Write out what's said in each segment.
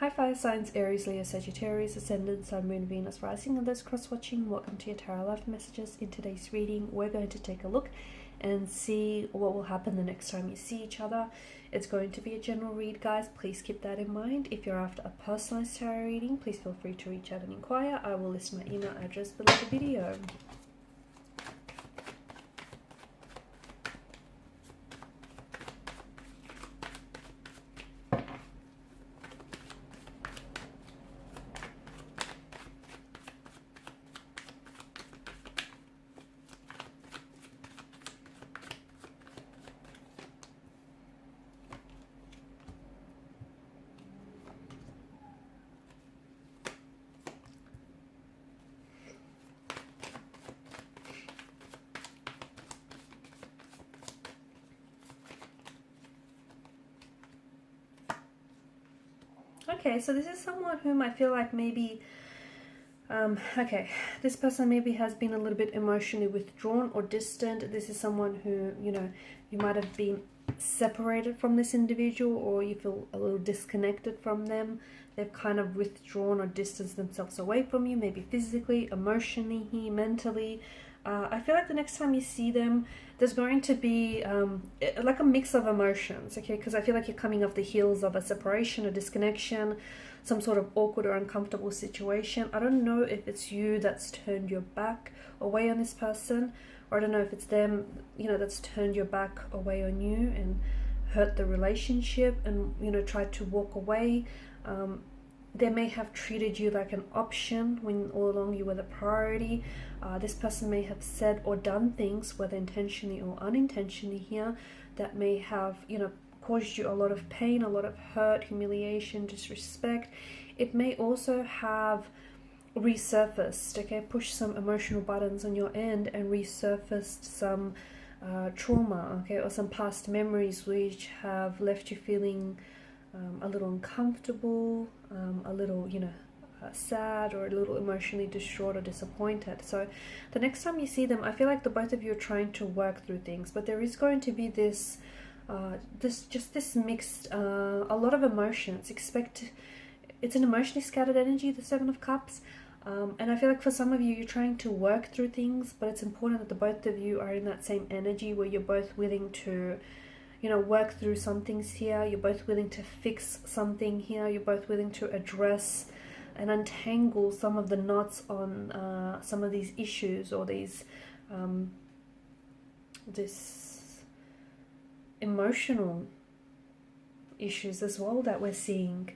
Hi fire signs, Aries, Leo, Sagittarius, Ascendant, Sun, Moon, Venus, Rising, and those cross-watching. Welcome to your Tarot Life Messages. In today's reading, we're going to take a look and see what will happen the next time you see each other. It's going to be a general read, guys. Please keep that in mind. If you're after a personalized tarot reading, please feel free to reach out and inquire. I will list my email address below the video. Okay, so this is someone whom I feel like maybe, this person maybe has been a little bit emotionally withdrawn or distant. This is someone who, you might have been separated from this individual, or you feel a little disconnected from them. They've kind of withdrawn or distanced themselves away from you, maybe physically, emotionally, mentally. I feel like the next time you see them, there's going to be like a mix of emotions, okay? Because I feel like you're coming off the heels of a separation, a disconnection, some sort of awkward or uncomfortable situation. I don't know if it's you that's turned your back away on this person, or I don't know if it's them, that's turned your back away on you and hurt the relationship and, tried to walk away. They may have treated you like an option when all along you were the priority. This person may have said or done things, whether intentionally or unintentionally here, that may have, caused you a lot of pain, a lot of hurt, humiliation, disrespect. It may also have resurfaced, okay, pushed some emotional buttons on your end and resurfaced some trauma, okay, or some past memories which have left you feeling a little uncomfortable, a little, sad, or a little emotionally distraught or disappointed. So the next time you see them, I feel like the both of you are trying to work through things, but there is going to be this this mixed, a lot of emotions. It's an emotionally scattered energy, the Seven of Cups. And I feel like for some of you, you're trying to work through things, but it's important that the both of you are in that same energy where you're both willing to work through some things here. You're both willing to fix something here. You're both willing to address and untangle some of the knots on some of these issues, or these this emotional issues as well that we're seeing.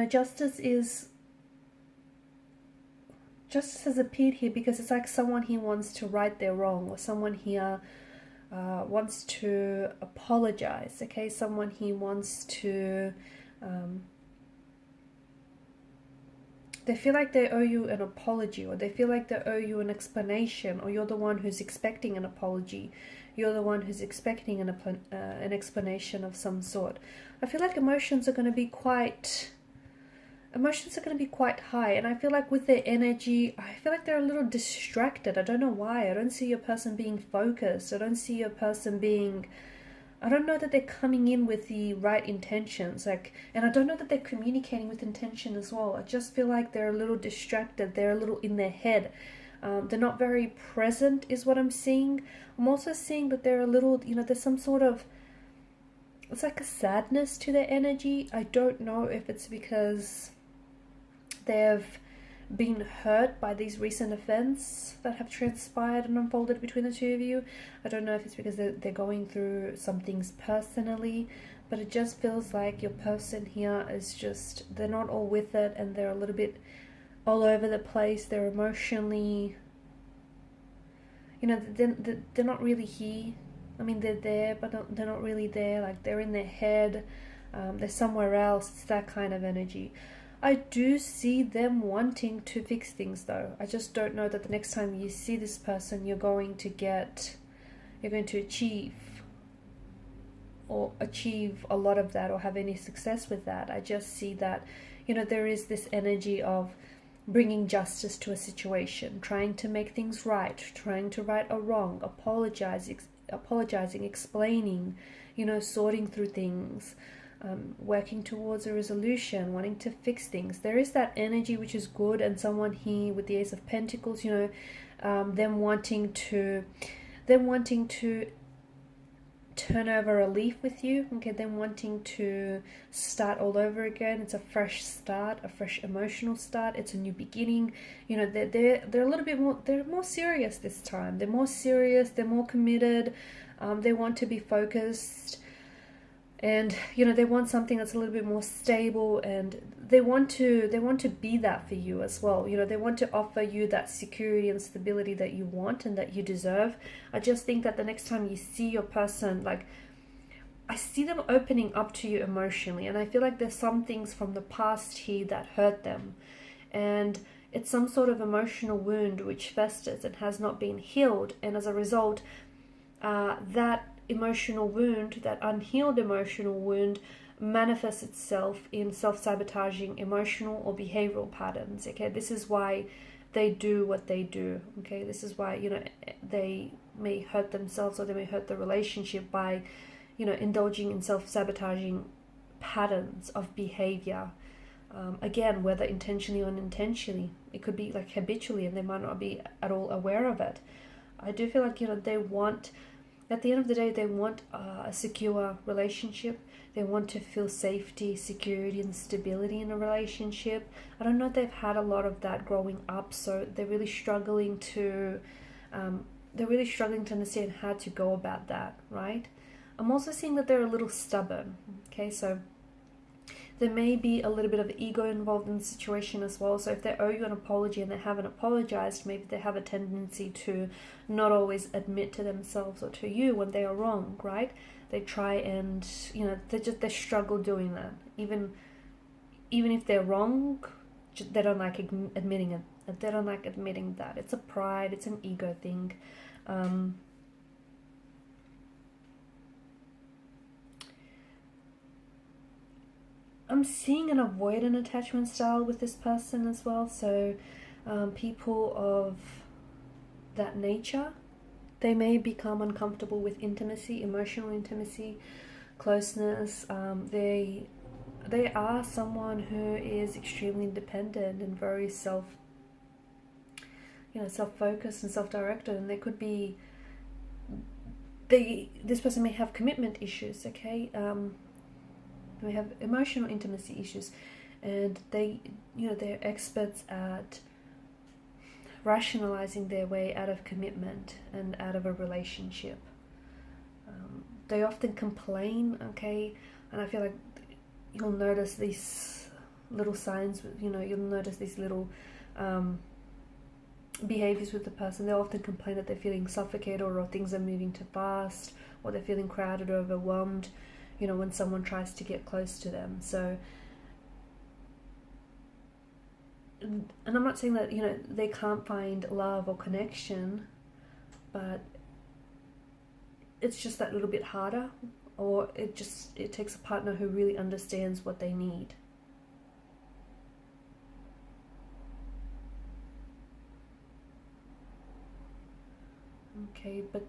Justice has appeared here because it's like someone here wants to right their wrong, or someone here wants to apologize, okay? Someone here wants to, they feel like they owe you an apology, or they feel like they owe you an explanation, or you're the one who's expecting an apology. You're the one who's expecting an explanation of some sort. I feel like emotions are going to be quite high, and I feel like with their energy, I feel like they're a little distracted. I don't know why. I don't see your person being focused. I don't see your person being, I don't know that they're coming in with the right intentions, and I don't know that they're communicating with intention as well. I just feel like they're a little distracted. They're a little in their head. They're not very present is what I'm seeing. I'm also seeing that they're a little, there's some sort of, it's like a sadness to their energy. I don't know if it's because they've been hurt by these recent events that have transpired and unfolded between the two of you. I don't know if it's because they're going through some things personally, but it just feels like your person here is just, they're not all with it, and they're a little bit all over the place. They're emotionally, they're not really here. I mean, they're there, but they're not really there. Like, they're in their head, they're somewhere else. It's that kind of energy. I do see them wanting to fix things, though. I just don't know that the next time you see this person, you're going to achieve a lot of that, or have any success with that. I just see that, there is this energy of bringing justice to a situation, trying to make things right, trying to right a wrong, apologizing, explaining, sorting through things. working towards a resolution, wanting to fix things. There is that energy which is good, and someone here with the Ace of Pentacles, you know, them wanting to turn over a leaf with you, okay, them wanting to start all over again. It's a fresh start, a fresh emotional start. It's a new beginning. You know, they're a little bit more, they're more serious this time. They're more serious, they're more committed. They want to be focused, and you know, they want something that's a little bit more stable, and they want to be that for you as well. You know, they want to offer you that security and stability that you want and that you deserve. I just think that the next time you see your person, like, I see them opening up to you emotionally, and I feel like there's some things from the past here that hurt them, and it's some sort of emotional wound which festers and has not been healed, and as a result, that emotional wound, that unhealed emotional wound, manifests itself in self-sabotaging emotional or behavioral patterns. Okay, this is why they do what they do. Okay, this is why, you know, they may hurt themselves, or they may hurt the relationship by, you know, indulging in self-sabotaging patterns of behavior. Again, whether intentionally or unintentionally, it could be like habitually, and they might not be at all aware of it. I do feel like, you know, they want, at the end of the day, they want a secure relationship. They want to feel safety, security, and stability in a relationship. I don't know if they've had a lot of that growing up, so they're really struggling to understand how to go about that, right? I'm also seeing that they're a little stubborn. Okay, so there may be a little bit of ego involved in the situation as well. So if they owe you an apology and they haven't apologized, maybe they have a tendency to not always admit to themselves or to you when they are wrong, right? They try and, you know, they struggle doing that. Even if they're wrong, they don't like admitting it. They don't like admitting that. It's a pride, it's an ego thing. I'm seeing an avoidant attachment style with this person as well. So people of that nature, they may become uncomfortable with intimacy, emotional intimacy, closeness. They are someone who is extremely independent and very self-focused and self-directed, and they could be, this person may have commitment issues, okay? They have emotional intimacy issues, and they're experts at rationalizing their way out of commitment and out of a relationship. They often complain, okay, and I feel like you'll notice these little signs, you know, you'll notice these little behaviors with the person. They often complain that they're feeling suffocated, or things are moving too fast, or they're feeling crowded or overwhelmed, you know, when someone tries to get close to them. So, and I'm not saying that, you know, they can't find love or connection, but it's just that little bit harder, or it takes a partner who really understands what they need. Okay, but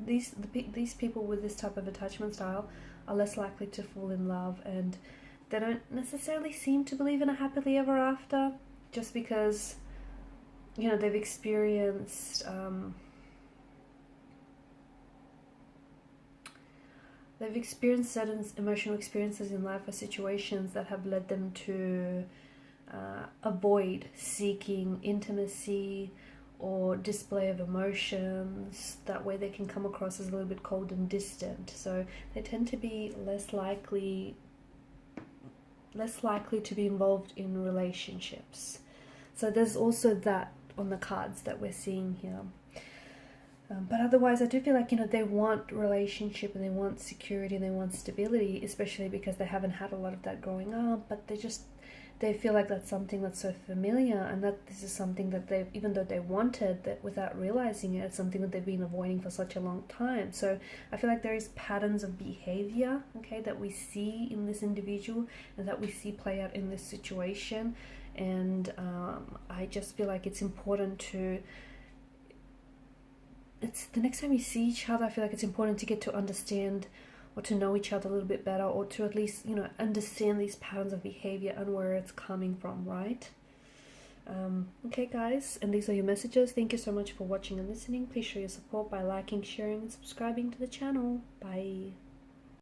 these people with this type of attachment style are less likely to fall in love, and they don't necessarily seem to believe in a happily ever after, just because, you know, they've experienced certain emotional experiences in life or situations that have led them to avoid seeking intimacy or display of emotions. That way they can come across as a little bit cold and distant. So they tend to be less likely to be involved in relationships. So there's also that on the cards that we're seeing here. But otherwise, I do feel like, you know, they want relationship and they want security and they want stability, especially because they haven't had a lot of that growing up, but they feel like that's something that's so familiar, and that this is something that they've, even though they wanted that without realizing it, it's something that they've been avoiding for such a long time. So I feel like there is patterns of behavior, okay, that we see in this individual and that we see play out in this situation. And I just feel like it's important to, the next time you see each other, I feel like it's important to get to understand or to know each other a little bit better, or to at least, you know, understand these patterns of behavior and where it's coming from, right? Okay guys, and these are your messages. Thank you so much for watching and listening. Please show your support by liking, sharing and subscribing to the channel. Bye.